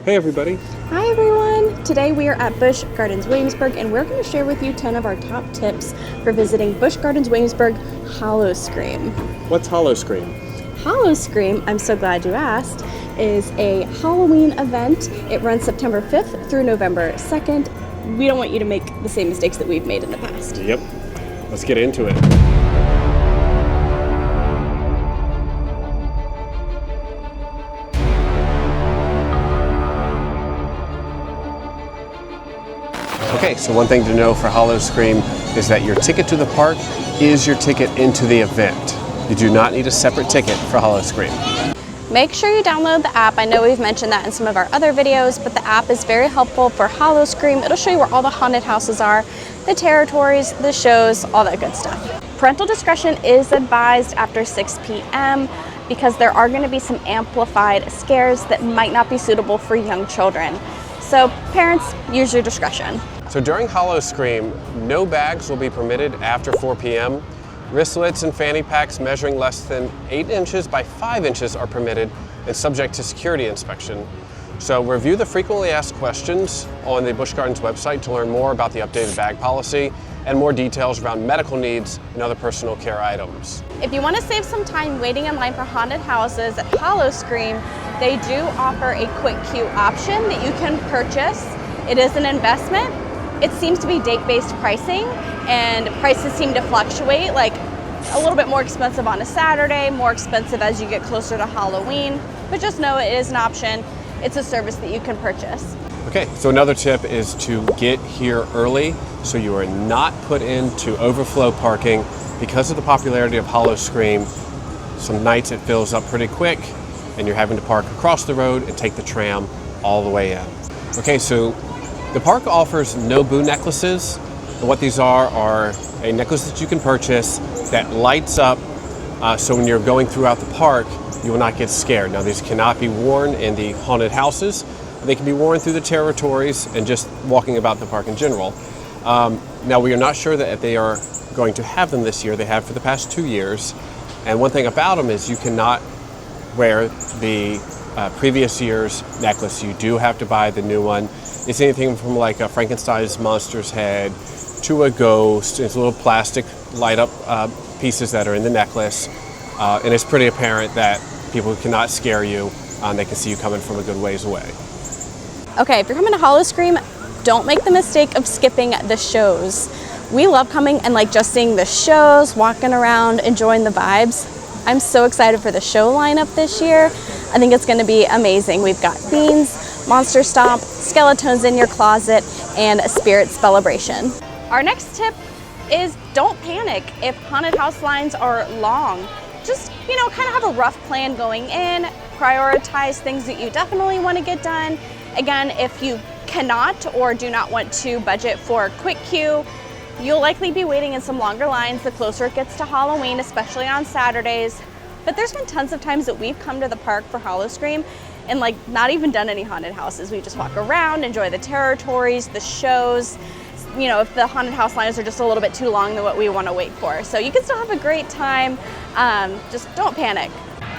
Hey everybody. Hi everyone. Today we are at Busch Gardens Williamsburg and we're going to share with you 10 of our top tips for visiting Busch Gardens Williamsburg Howl-O-Scream. What's Howl-O-Scream? Howl-O-Scream, I'm so glad you asked, is a Halloween event. It runs September 5th through November 2nd. We don't want you to make the same mistakes that we've made in the past. Yep. Let's get into it. Okay, so one thing to know for Howl-O-Scream is that your ticket to the park is your ticket into the event. You do not need a separate ticket for Howl-O-Scream. Make sure you download the app. I know we've mentioned that in some of our other videos, but the app is very helpful for Howl-O-Scream. It'll show you where all the haunted houses are, the terror-tories, the shows, all that good stuff. Parental discretion is advised after 6 p.m. because there are going to be some amplified scares that might not be suitable for young children. So parents, use your discretion. So during Howl-O-Scream, no bags will be permitted after 4 p.m. Wristlets and fanny packs measuring less than 8 inches by 5 inches are permitted and subject to security inspection. So review the frequently asked questions on the Busch Gardens website to learn more about the updated bag policy and more details around medical needs and other personal care items. If you want to save some time waiting in line for haunted houses at Howl-O-Scream, they do offer a quick queue option that you can purchase. It is an investment. It seems to be date-based pricing, and prices seem to fluctuate, like a little bit more expensive on a Saturday, more expensive as you get closer to Halloween, but just know it is an option. It's a service that you can purchase. Okay, so another tip is to get here early so you are not put into overflow parking. Because of the popularity of Howl-O-Scream, some nights it fills up pretty quick and you're having to park across the road and take the tram all the way in. Okay, so the park offers no boo necklaces. And what these are a necklace that you can purchase that lights up so when you're going throughout the park, you will not get scared. Now these cannot be worn in the haunted houses, but they can be worn through the terror-tories and just walking about the park in general. Now we are not sure that they are going to have them this year. They have for the past 2 years. And one thing about them is you cannot wear the previous year's necklace. You do have to buy the new one. It's anything from like a Frankenstein's monster's head to a ghost. It's little plastic light up pieces that are in the necklace. And it's pretty apparent that people cannot scare you. They can see you coming from a good ways away. Okay, if you're coming to Howl-O-Scream, don't make the mistake of skipping the shows. We love coming and just seeing the shows, walking around, enjoying the vibes. I'm so excited for the show lineup this year. I think it's going to be amazing. We've got Beans, Monster Stomp, Skeletons in Your Closet, and a Spirit Celebration. Our next tip is don't panic if haunted house lines are long. Just, kind of have a rough plan going in, prioritize things that you definitely want to get done. Again, if you cannot or do not want to budget for a quick queue, you'll likely be waiting in some longer lines the closer it gets to Halloween, especially on Saturdays. But there's been tons of times that we've come to the park for Howl-O-Scream and not even done any haunted houses. We just walk around, enjoy the terror-tories, the shows. If the haunted house lines are just a little bit too long than what we want to wait for. So you can still have a great time. Just don't panic.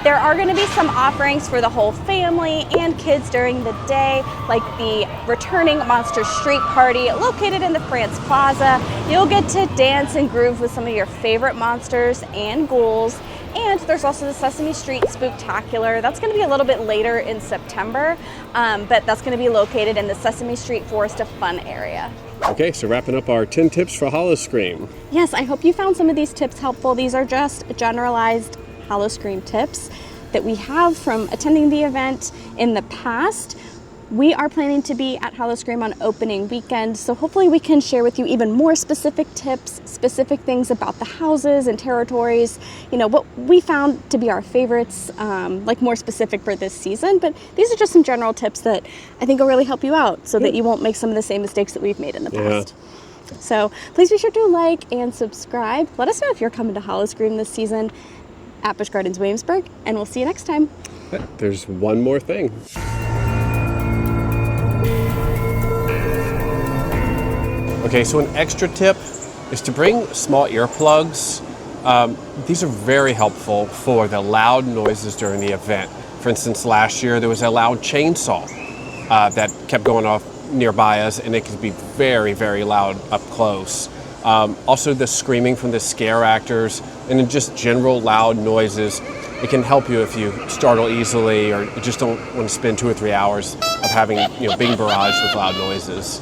There are going to be some offerings for the whole family and kids during the day, like the returning Monster Street Party located in the France Plaza. You'll get to dance and groove with some of your favorite monsters and ghouls. And there's also the Sesame Street Spooktacular. That's going to be a little bit later in September, but that's going to be located in the Sesame Street Forest of Fun area. Okay, so wrapping up our 10 tips for Howl-O-Scream. Yes, I hope you found some of these tips helpful. These are just generalized Howl-O-Scream tips that we have from attending the event in the past. We are planning to be at Howl-O-Scream on opening weekend, so hopefully we can share with you even more specific tips, specific things about the houses and terror-tories, what we found to be our favorites, more specific for this season. But these are just some general tips that I think will really help you out so that you won't make some of the same mistakes that we've made in the past. So please be sure to like and subscribe. Let us know if you're coming to Howl-O-Scream this season at Busch Gardens Williamsburg, and we'll see you next time. But there's one more thing. Okay, so an extra tip is to bring small earplugs. These are very helpful for the loud noises during the event. For instance, last year there was a loud chainsaw that kept going off nearby us, and it could be very, very loud up close. Also, the screaming from the scare actors and then just general loud noises. It can help you if you startle easily or you just don't want to spend 2 or 3 hours of having, being barraged with loud noises.